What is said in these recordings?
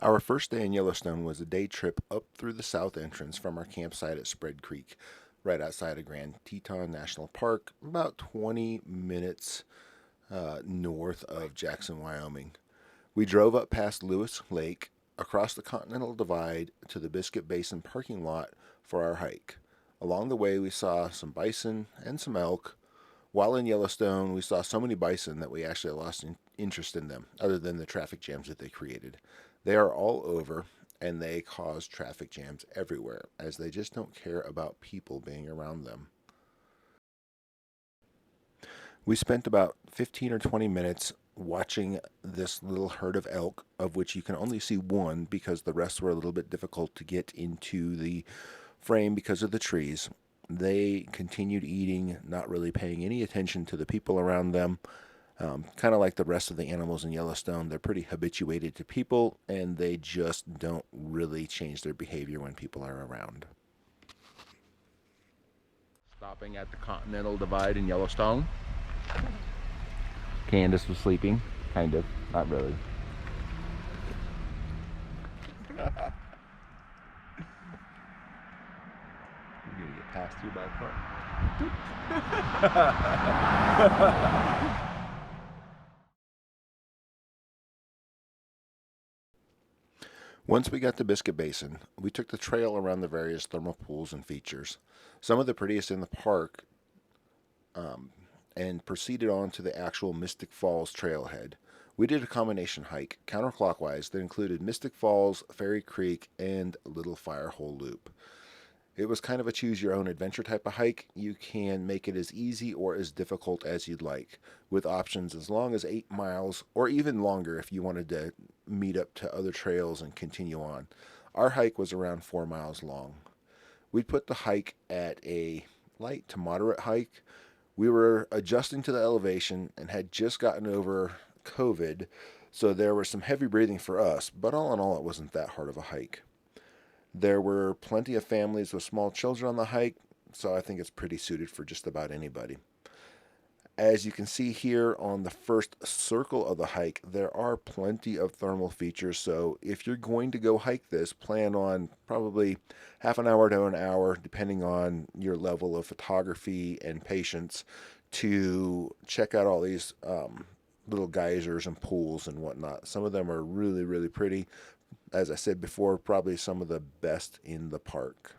Our first day in Yellowstone was a day trip up through the south entrance from our campsite at Spread Creek, right outside of Grand Teton National Park, about 20 minutes north of Jackson, Wyoming. We drove up past Lewis Lake, across the Continental Divide to the Biscuit Basin parking lot for our hike. Along the way, we saw some bison and some elk. While in Yellowstone, we saw so many bison that we actually lost interest in them, other than the traffic jams that they created. They are all over, and they cause traffic jams everywhere, as they just don't care about people being around them. We spent about 15 or 20 minutes watching this little herd of elk, of which you can only see one because the rest were a little bit difficult to get into the frame because of the trees. They continued eating, not really paying any attention to the people around them. Kind of like the rest of the animals in Yellowstone, they're pretty habituated to people, and they just don't really change their behavior when people are around. Stopping at the Continental Divide in Yellowstone. Candace was sleeping, kind of, not really. You're gonna get passed through by a car. Once we got to Biscuit Basin, we took the trail around the various thermal pools and features, some of the prettiest in the park, and proceeded on to the actual Mystic Falls trailhead. We did a combination hike, counterclockwise, that included Mystic Falls, Fairy Creek, and Little Firehole Loop. It was kind of a choose-your-own-adventure type of hike. You can make it as easy or as difficult as you'd like, with options as long as 8 miles, or even longer if you wanted to meet up to other trails and continue on. Our hike was around 4 miles long. We'd put the hike at a light to moderate hike. We were adjusting to the elevation and had just gotten over COVID, so there was some heavy breathing for us, but all in all, it wasn't that hard of a hike. There were plenty of families with small children on the hike, so I think it's pretty suited for just about anybody. As you can see here on the first circle of the hike, there are plenty of thermal features, so if you're going to go hike this, plan on probably half an hour to an hour, depending on your level of photography and patience, to check out all these little geysers and pools and whatnot. Some of them are really, really pretty. As I said before, probably some of the best in the park.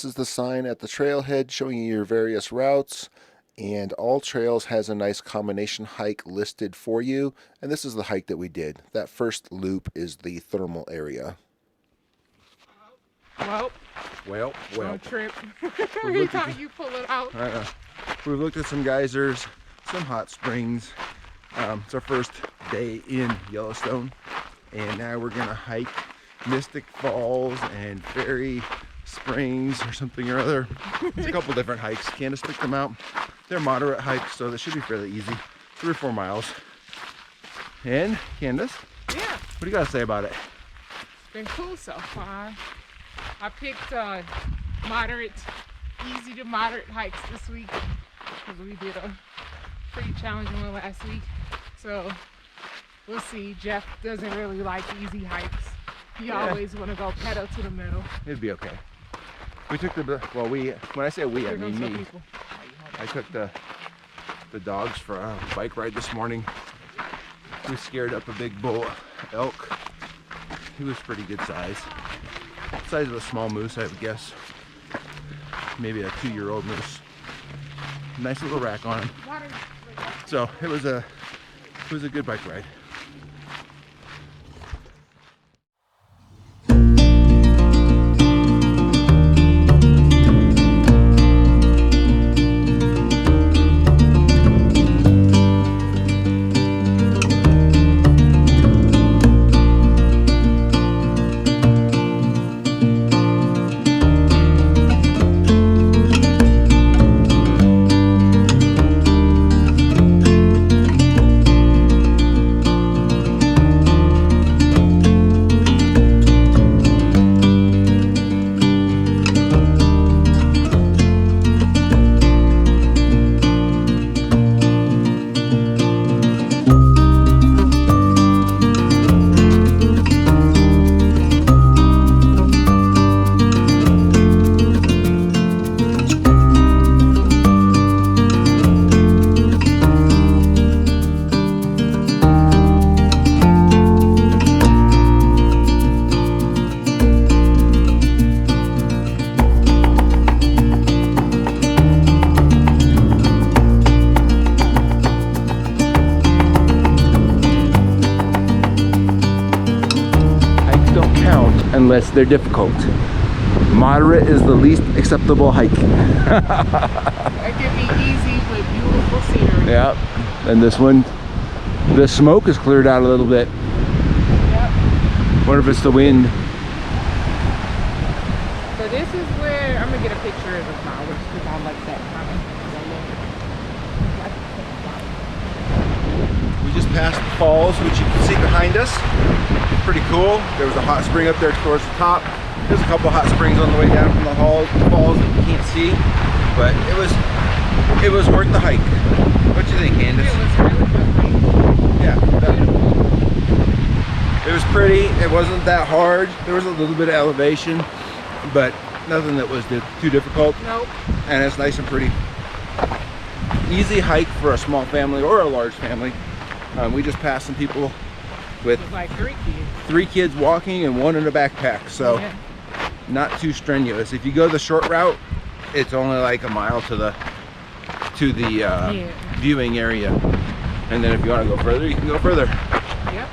This is the sign at the trailhead showing you your various routes, and All Trails has a nice combination hike listed for you, and this is the hike that we did. That first loop is the thermal area. Well. Don't trip. Every time you pull it out. We've looked at some geysers, some hot springs. It's our first day in Yellowstone, and now we're gonna hike Mystic Falls and Fairy Springs or something or other. It's a couple different hikes. Candace picked them out. They're moderate hikes, so they should be fairly easy. 3 or 4 miles. And Candace, Yeah, what do you gotta say about it? it's been cool so far. I picked moderate, easy to moderate hikes this week because we did a pretty challenging one last week. So we'll see. Jeff doesn't really like easy hikes. He always want to go pedal to the metal. It'd be okay. We took the, well, when I say we, I mean me. I took the dogs for a bike ride this morning. We scared up a big bull elk. He was pretty good size. Size of a small moose, I would guess. Maybe a 2-year-old moose. Nice little rack on him. So it was a good bike ride. Unless they're difficult. Moderate is the least acceptable hike. That could be easy with beautiful scenery. Yeah, and this one, the smoke is cleared out a little bit. Yep. Wonder if it's the wind. So this is where I'm gonna get a picture of the flowers because I like that kind of. We just passed the falls, which you can see behind us. Pretty cool. There was a hot spring up there towards the top. There's a couple hot springs on the way down from the falls that you can't see, but it was worth the hike. What do you think, Candace? It was really good. Yeah, it was pretty. It wasn't that hard. There was a little bit of elevation, but nothing that was too difficult. Nope. And it's nice and pretty. Easy hike for a small family or a large family. We just passed some people with like 3 kids. 3 kids walking and 1 in a backpack, so yeah. Not too strenuous. If you go the short route, it's only like a mile to the viewing area, and then if you want to go further, you can go further. Yep.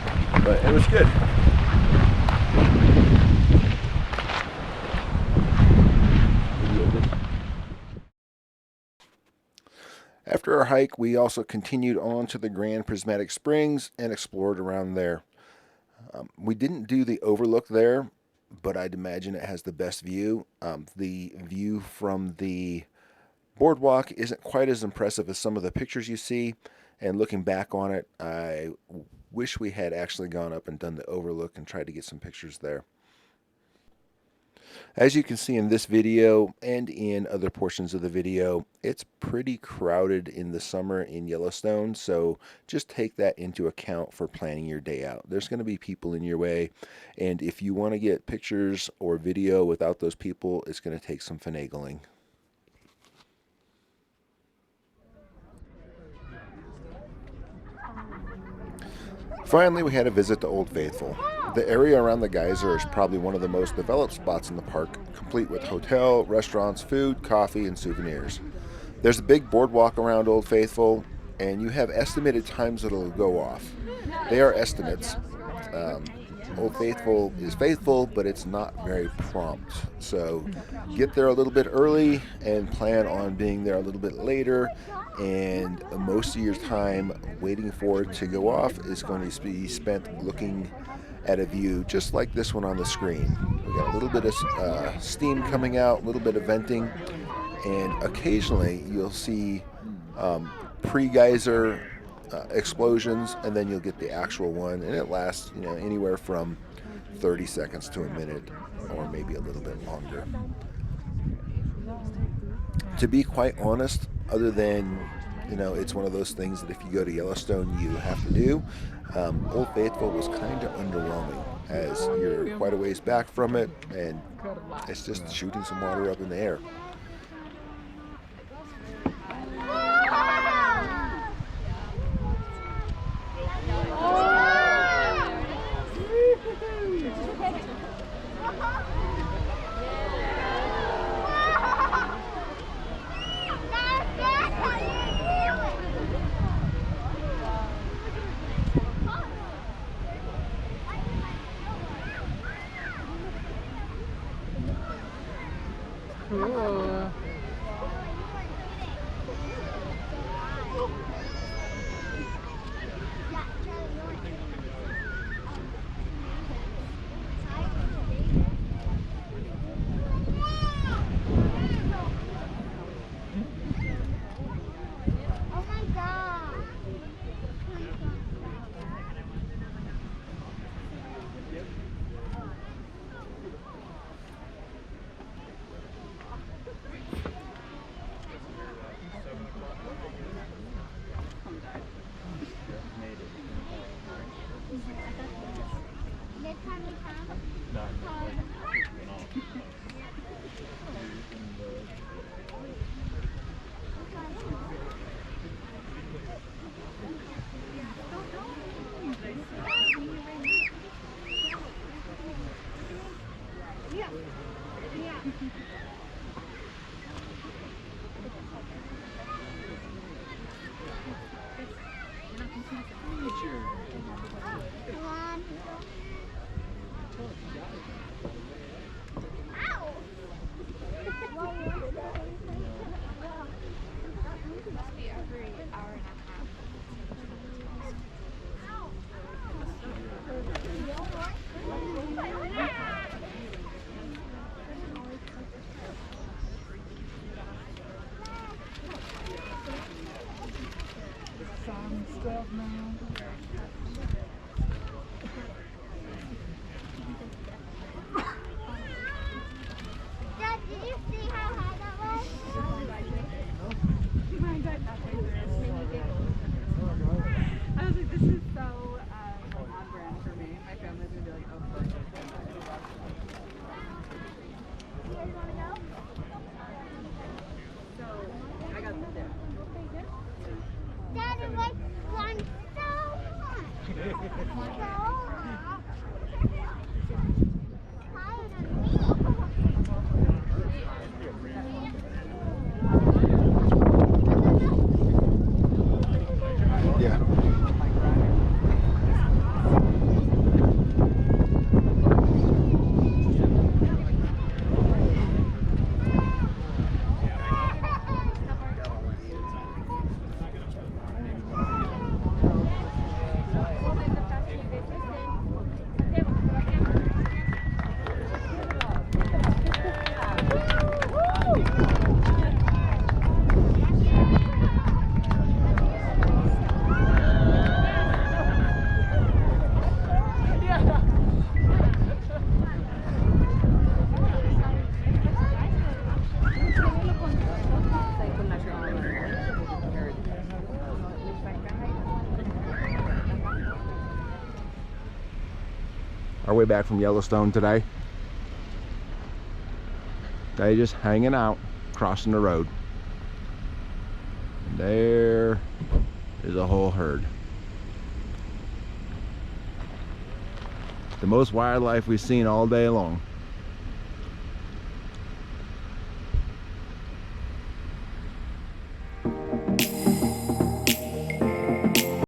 But it was good. After our hike, we also continued on to the Grand Prismatic Springs and explored around there. We didn't do the overlook there, but I'd imagine it has the best view. The view from the boardwalk isn't quite as impressive as some of the pictures you see, and looking back on it, I wish we had actually gone up and done the overlook and tried to get some pictures there. As you can see in this video and in other portions of the video, it's pretty crowded in the summer in Yellowstone, so just take that into account for planning your day out. There's going to be people in your way, and if you want to get pictures or video without those people, it's going to take some finagling. Finally, we had a visit to Old Faithful. The area around the geyser is probably one of the most developed spots in the park, complete with hotel, restaurants, food, coffee, and souvenirs. There's a big boardwalk around Old Faithful, and you have estimated times that it'll go off. They are estimates. Old Faithful is faithful, but it's not very prompt. So get there a little bit early and plan on being there a little bit later. And most of your time waiting for it to go off is going to be spent looking at a view just like this one on the screen. We got a little bit of steam coming out, a little bit of venting, and occasionally you'll see pre-geyser explosions, and then you'll get the actual one, and it lasts anywhere from 30 seconds to a minute, or maybe a little bit longer. To be quite honest, other than it's one of those things that if you go to Yellowstone you have to do, Old Faithful was kind of underwhelming, as you're quite a ways back from it and it's just shooting some water up in the air. Cool. Dad, did you see how high that was? I was like, this is so on brand for me. My family's gonna be like, oh, fuck. You guys want to go? So I got this there. Dad, it like climbed so much. Higher than me. Yeah. Our way back from Yellowstone today. They just hanging out, crossing the road. And there is a whole herd. The most wildlife we've seen all day long.